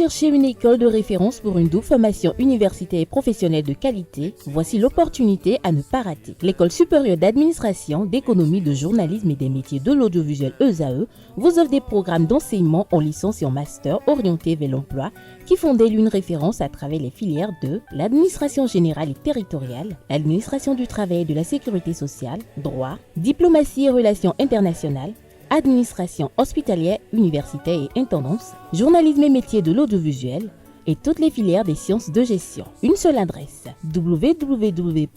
cherchez une école de référence pour une double formation universitaire et professionnelle de qualité? Voici l'opportunité à ne pas rater. L'École supérieure d'administration, d'économie, de journalisme et des métiers de l'audiovisuel ESAE vous offre des programmes d'enseignement en licence et en master orientés vers l'emploi qui font d'elle une référence à travers les filières de l'administration générale et territoriale, l'administration du travail et de la sécurité sociale, droit, diplomatie et relations internationales, administration hospitalière, universitaire et intendance, journalisme et métiers de l'audiovisuel et toutes les filières des sciences de gestion. Une seule adresse, www.esae.bj.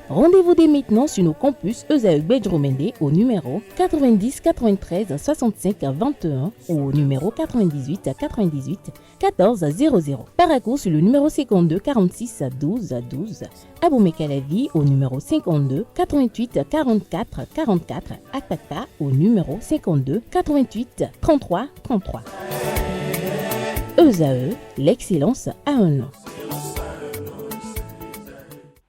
Rendez-vous dès maintenant sur nos campus ESAE Bedjromende au numéro 90 93 65 21 ou au numéro 98 98 14 00. Paracourt sur le numéro 52 46 12 12. Aboumé-Calavi au numéro 52 88 44 44. Akpaka au numéro 52 88 33 33. ESAE, l'excellence à un nom.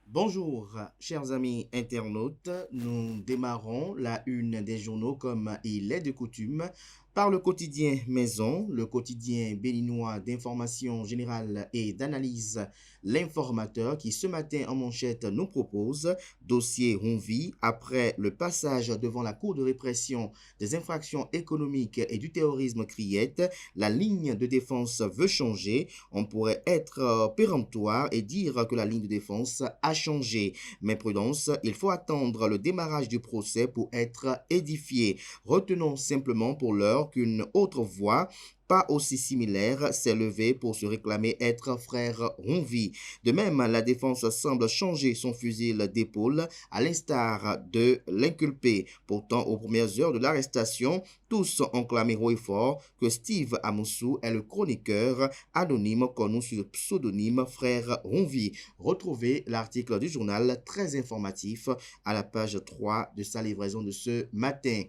Bonjour, chers amis internautes. Nous démarrons la une des journaux comme il est de coutume par le quotidien Maison, le quotidien béninois d'information générale et d'analyse, l'informateur qui ce matin en manchette nous propose dossier Ronvi après le passage devant la Cour de répression des infractions économiques et du terrorisme criette, la ligne de défense veut changer. On pourrait être péremptoire et dire que la ligne de défense a changé. Mais prudence, il faut attendre le démarrage du procès pour être édifié. Retenons simplement pour l'heure qu'une autre voix pas aussi similaire s'est levée pour se réclamer être frère Ronvi. De même, la défense semble changer son fusil d'épaule à l'instar de l'inculpé. Pourtant, aux premières heures de l'arrestation, tous ont clamé haut et fort que Steve Amoussou est le chroniqueur anonyme connu sous le pseudonyme frère Ronvi. Retrouvez l'article du journal très informatif à la page 3 de sa livraison de ce matin.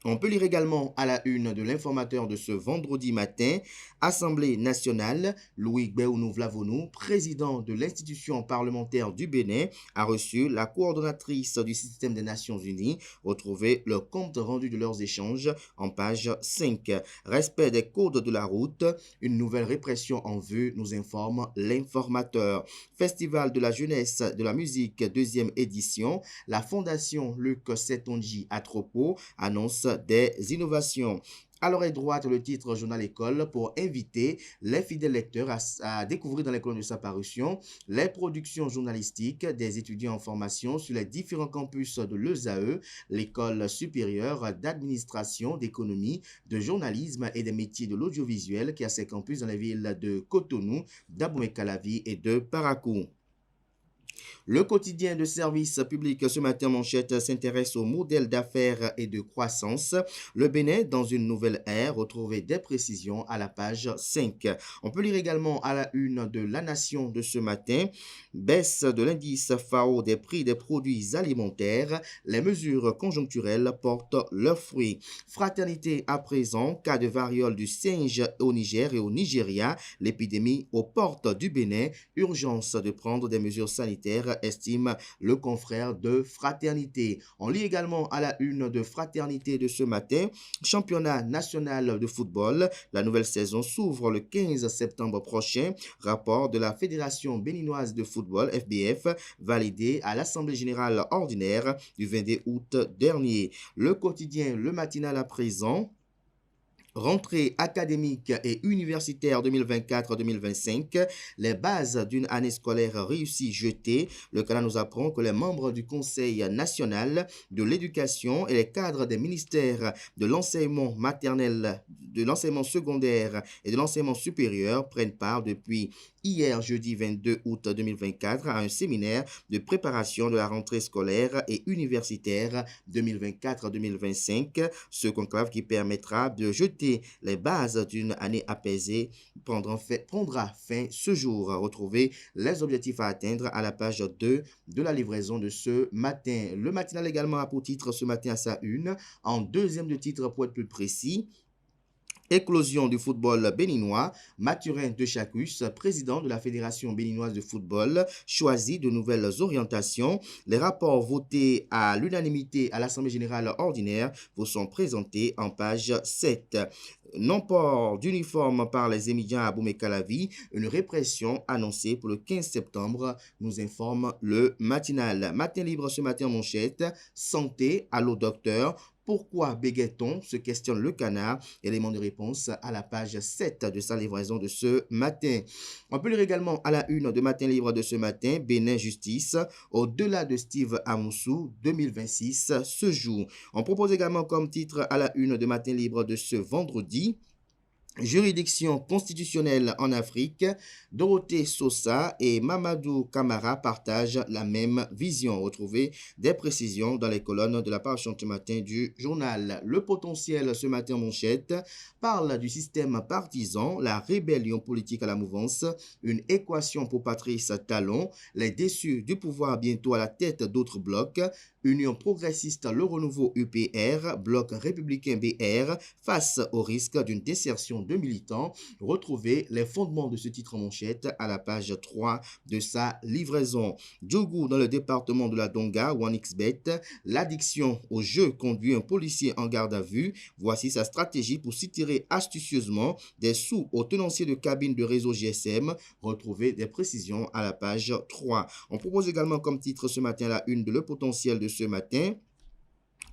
On peut lire également à la une de l'informateur de ce vendredi matin, Assemblée nationale, Louis Gbéounou Vlavonou, président de l'institution parlementaire du Bénin, a reçu la coordonnatrice du système des Nations Unies. Retrouvez le compte rendu de leurs échanges en page 5. Respect des codes de la route, une nouvelle répression en vue, nous informe l'informateur. Festival de la jeunesse de la musique, deuxième édition, la fondation Luc Setonji Atropo annonce des innovations. À l'oreille droite, le titre Journal École pour inviter les fidèles lecteurs à découvrir dans les colonnes de sa parution les productions journalistiques des étudiants en formation sur les différents campus de l'ESAE, l'école supérieure d'administration, d'économie, de journalisme et des métiers de l'audiovisuel qui a ses campus dans les villes de Cotonou, d'Abomey-Calavi et de Paracourt. Le quotidien de service public ce matin manchette s'intéresse au modèle d'affaires et de croissance. Le Bénin dans une nouvelle ère, retrouvez des précisions à la page 5. On peut lire également à la une de La Nation de ce matin, baisse de l'indice FAO des prix des produits alimentaires, les mesures conjoncturelles portent leurs fruits. Fraternité à présent, cas de variole du singe au Niger et au Nigeria, l'épidémie aux portes du Bénin, urgence de prendre des mesures sanitaires, estime le confrère de Fraternité. On lit également à la une de Fraternité de ce matin, championnat national de football. La nouvelle saison s'ouvre le 15 septembre prochain. Rapport de la Fédération béninoise de football, FBF, validé à l'Assemblée générale ordinaire du 22 août dernier. Le quotidien Le Matinal à présent. Rentrée académique et universitaire 2024-2025, les bases d'une année scolaire réussie jetées. Le Canada nous apprend que les membres du Conseil national de l'éducation et les cadres des ministères de l'enseignement maternel, de l'enseignement secondaire et de l'enseignement supérieur prennent part depuis hier, jeudi 22 août 2024, à un séminaire de préparation de la rentrée scolaire et universitaire 2024-2025. Ce conclave qui permettra de jeter les bases d'une année apaisée prendra fin ce jour. Retrouvez les objectifs à atteindre à la page 2 de la livraison de ce matin. Le matinal également a pour titre ce matin à sa une, en deuxième de titre pour être plus précis, Éclosion du football béninois, Mathurin de Chacus, président de la Fédération béninoise de football, choisit de nouvelles orientations. Les rapports votés à l'unanimité à l'Assemblée générale ordinaire vous sont présentés en page 7. Non-port d'uniforme par les émigrants à Boumé-Calavi, une répression annoncée pour le 15 septembre, nous informe le matinal. Matin libre ce matin en manchette, santé, allô docteur. Pourquoi bégaye-t-on se questionne le canard. Élément de réponse à la page 7 de sa livraison de ce matin. On peut lire également à la une de Matin Libre de ce matin, Bénin Justice, au-delà de Steve Amoussou, 2026 se joue. On propose également comme titre à la une de Matin Libre de ce vendredi, Juridiction constitutionnelle en Afrique, Dorothée Sosa et Mamadou Camara partagent la même vision. Retrouvez des précisions dans les colonnes de la page ce matin du journal. Le potentiel ce matin manchette parle du système partisan, la rébellion politique à la mouvance, une équation pour Patrice Talon, les déçus du pouvoir bientôt à la tête d'autres blocs, Union progressiste Le Renouveau UPR, Bloc républicain BR, face au risque d'une désertion de militants. Retrouvez les fondements de ce titre en manchette à la page 3 de sa livraison. Djougou dans le département de la Donga, OneXBet, l'addiction au jeu conduit un policier en garde à vue. Voici sa stratégie pour s'y tirer astucieusement des sous aux tenanciers de cabines de réseau GSM. Retrouvez des précisions à la page 3. On propose également comme titre ce matin la une de Le Potentiel de ce matin.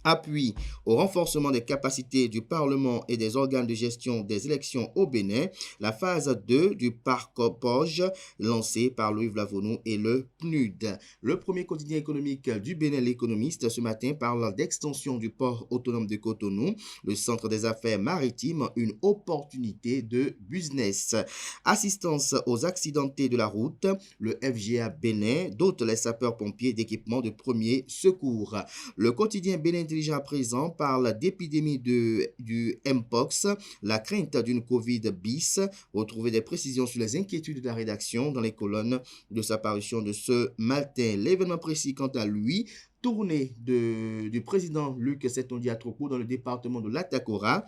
Appui au renforcement des capacités du Parlement et des organes de gestion des élections au Bénin, la phase 2 du parc-poge lancée par Louis Vlavonou et le PNUD. Le premier quotidien économique du Bénin, l'Économiste, ce matin parle d'extension du port autonome de Cotonou, le centre des affaires maritimes, une opportunité de business. Assistance aux accidentés de la route, le FGA Bénin dote les sapeurs-pompiers d'équipements de premier secours. Le quotidien Bénin Intelligent à présent parle d'épidémie du Mpox, la crainte d'une Covid bis. Retrouvez des précisions sur les inquiétudes de la rédaction dans les colonnes de sa parution de ce matin. L'événement précis, quant à lui, tournée du président Luc Setondi Atropo dans le département de l'Atakora.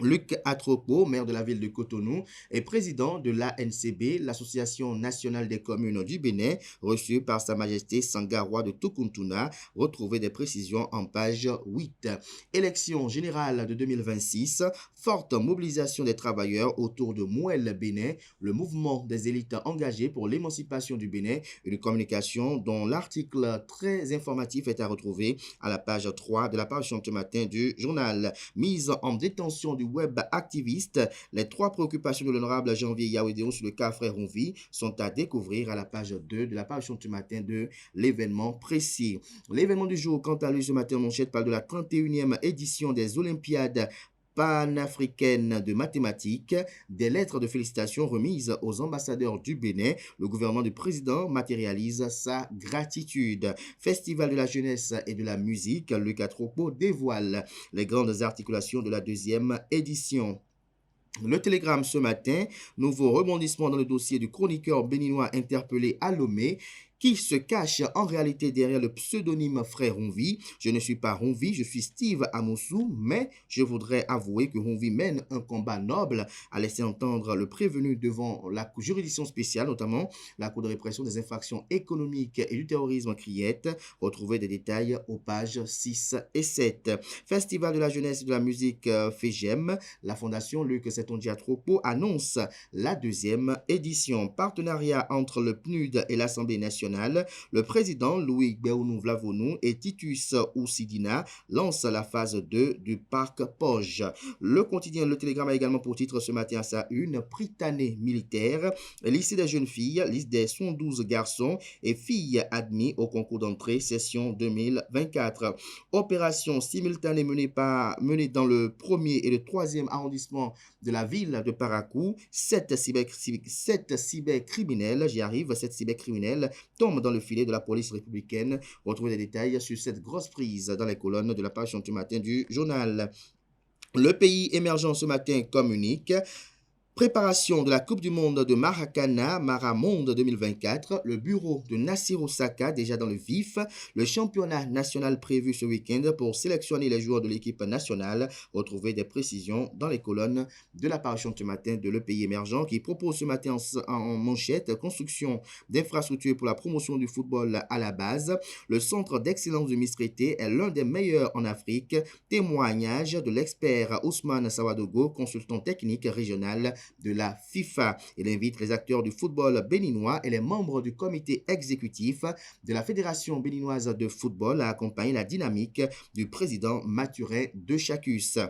Luc Atropo, maire de la ville de Cotonou, est président de l'ANCB, l'Association nationale des communes du Bénin, reçu par Sa Majesté Sangarois de Tukuntuna. Retrouvez des précisions en page 8. Élection générale de 2026, forte mobilisation des travailleurs autour de Mouel Bénin, le mouvement des élites engagées pour l'émancipation du Bénin, une communication dont l'article très informatif est à retrouver à la page 3 de la page ce matin du journal. Mise en détention du web activiste, les 3 préoccupations de l'honorable Janvier Yawedéo sur le cas Frère Ronvi sont à découvrir à la page 2 de la page ce matin de l'événement précis. L'événement du jour, quant à lui, ce matin, manchette parle de la 31e édition des Olympiades panafricaine de mathématiques, des lettres de félicitations remises aux ambassadeurs du Bénin. Le gouvernement du président matérialise sa gratitude. Festival de la jeunesse et de la musique, Luc Atropo dévoile les grandes articulations de la 2e édition. Le Télégramme ce matin, nouveau rebondissement dans le dossier du chroniqueur béninois interpellé à Lomé, qui se cache en réalité derrière le pseudonyme Frère Ronvi. Je ne suis pas Ronvi, je suis Steve Amoussou, mais je voudrais avouer que Ronvi mène un combat noble, a laissé entendre le prévenu devant la juridiction spéciale, notamment la Cour de répression des infractions économiques et du terrorisme Criette. Retrouvez des détails aux pages 6 et 7. Festival de la jeunesse et de la musique FEGEM, la fondation Luc Setondi Atropo annonce la 2e édition. Partenariat entre le PNUD et l'Assemblée nationale. Le président Louis Béounou Vlavonou et Titus Oussidina lancent la phase 2 du parc Poge. Le quotidien Le Télégramme a également pour titre ce matin à sa une, Prytanée militaire, lycée des jeunes filles, liste des 112 garçons et filles admis au concours d'entrée session 2024. Opération simultanée menée dans le 1er et le 3e arrondissement de la ville de Parakou. 7 cybercriminels, j'y arrive, 7 cybercriminels tombent dans le filet de la police républicaine. Retrouvez les détails sur cette grosse prise dans les colonnes de la page du matin du journal. Le pays émergent ce matin communique. Préparation de la Coupe du Monde de Maracana, Maramonde 2024, le bureau de Nassir Osaka déjà dans le vif, le championnat national prévu ce week-end pour sélectionner les joueurs de l'équipe nationale. Retrouvez des précisions dans les colonnes de la parution ce matin de Le Pays émergent qui propose ce matin en manchette construction d'infrastructures pour la promotion du football à la base. Le centre d'excellence de Mistrété est l'un des meilleurs en Afrique. Témoignage de l'expert Ousmane Sawadogo, consultant technique régional de la FIFA. Il invite les acteurs du football béninois et les membres du comité exécutif de la Fédération béninoise de football à accompagner la dynamique du président Mathurin de Chacus.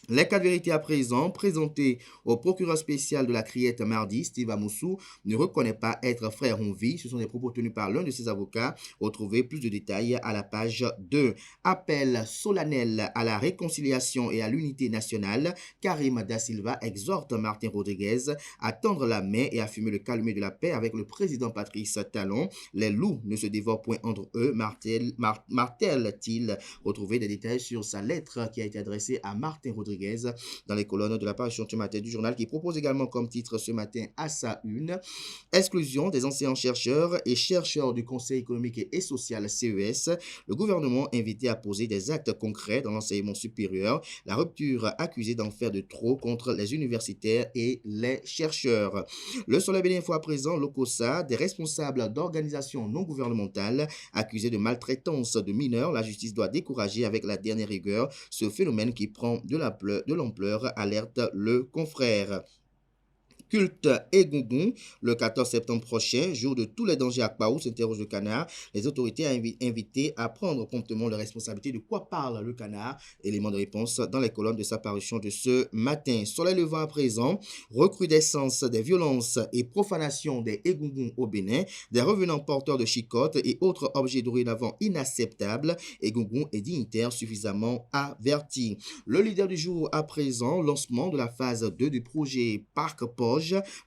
Les cas de vérité à présent, présentés au procureur spécial de la Criette mardi, Steve Amoussou, ne reconnaît pas être frère en vie. Ce sont des propos tenus par l'un de ses avocats. Retrouvez plus de détails à la page 2. Appel solennel à la réconciliation et à l'unité nationale. Karim Da Silva exhorte Martin Rodriguez à tendre la main et à fumer le calumet de la paix avec le président Patrice Talon. Les loups ne se dévorent point entre eux, martèle-t-il. Retrouvez des détails sur sa lettre qui a été adressée à Martin Rodriguez dans les colonnes de la parution ce matin du journal qui propose également comme titre ce matin à sa une exclusion des anciens chercheurs et chercheurs du Conseil économique et social CES. Le gouvernement invité à poser des actes concrets dans l'enseignement supérieur. La rupture accusée d'en faire de trop contre les universitaires et les chercheurs. Le Soleil Bénin à présent, l'OCOSA, des responsables d'organisations non gouvernementales accusés de maltraitance de mineurs. La justice doit décourager avec la dernière rigueur ce phénomène qui prend de l'ampleur, alerte le confrère. Culte Egungun, le 14 septembre prochain, jour de tous les dangers à Kpaou, s'interroge le canard. Les autorités ont invité à prendre promptement les responsabilités. De quoi parle le canard? Élément de réponse dans les colonnes de sa parution de ce matin. Soleil levant à présent, recrudescence des violences et profanation des Egungun au Bénin, des revenants porteurs de chicottes et autres objets dorénavant inacceptables. Egungun est dignitaire suffisamment averti. Le leader du jour à présent, lancement de la phase 2 du projet Parc Port.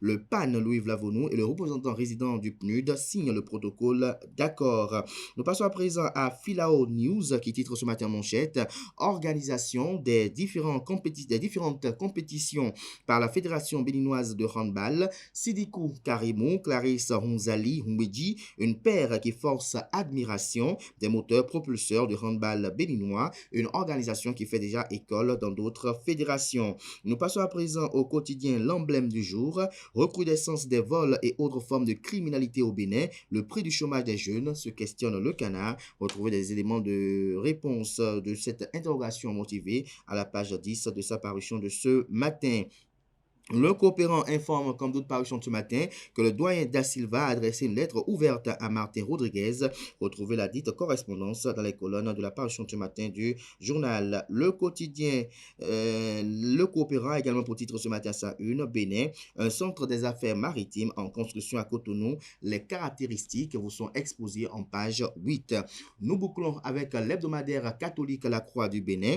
Le PAN Louis Vlavonou et le représentant résident du PNUD signent le protocole d'accord. Nous passons à présent à Filao News qui titre ce matin manchette organisation des différentes compétitions par la Fédération béninoise de handball. Sidikou Karimou, Clarisse Honzali Humweji, une paire qui force admiration des moteurs propulseurs de handball béninois, une organisation qui fait déjà école dans d'autres fédérations. Nous passons à présent au quotidien L'Emblème du jour. Recrudescence des vols et autres formes de criminalité au Bénin. Le prix du chômage des jeunes se questionne le canard. Retrouvez des éléments de réponse de cette interrogation motivée à la page 10 de sa parution de ce matin. Le coopérant informe, comme d'autres parutions ce matin, que le doyen Da Silva a adressé une lettre ouverte à Martin Rodriguez. Retrouvez la dite correspondance dans les colonnes de la parution ce matin du journal. Le quotidien, le coopérant a également pour titre ce matin sa une, Bénin, un centre des affaires maritimes en construction à Cotonou. Les caractéristiques vous sont exposées en page 8. Nous bouclons avec l'hebdomadaire catholique La Croix du Bénin.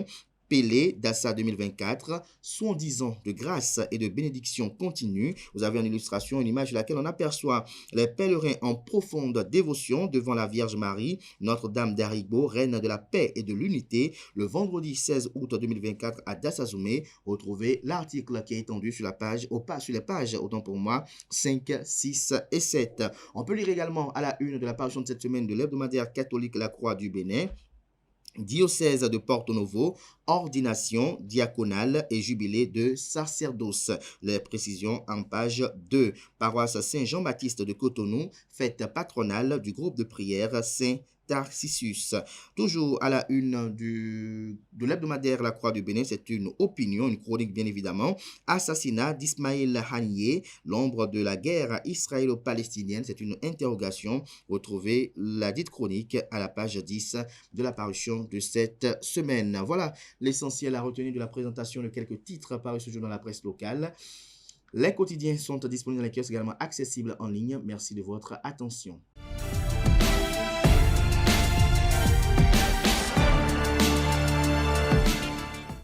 Pélé d'Assa 2024, 70 ans de grâce et de bénédiction continue. Vous avez en illustration une image de laquelle on aperçoit les pèlerins en profonde dévotion devant la Vierge Marie, Notre-Dame d'Arigbo, reine de la paix et de l'unité, le vendredi 16 août 2024 à Dassazoumé. Retrouvez l'article qui est étendu sur sur les pages, autant pour moi, 5, 6 et 7. On peut lire également à la une de la parution de cette semaine de l'hebdomadaire catholique La Croix du Bénin. Diocèse de Porto Novo, ordination diaconale et jubilé de sacerdoce. Les précisions en page 2. Paroisse Saint-Jean-Baptiste de Cotonou, fête patronale du groupe de prière Saint-Tarcissus. Toujours à la une de l'hebdomadaire La Croix du Bénin, c'est une opinion, une chronique bien évidemment. Assassinat d'Ismaël Haniyeh, l'ombre de la guerre israélo-palestinienne, c'est une interrogation. Retrouvez la dite chronique à la page 10 de la parution de cette semaine. Voilà l'essentiel à retenir de la présentation de quelques titres parus ce jour dans la presse locale. Les quotidiens sont disponibles dans les kiosques, également accessibles en ligne. Merci de votre attention.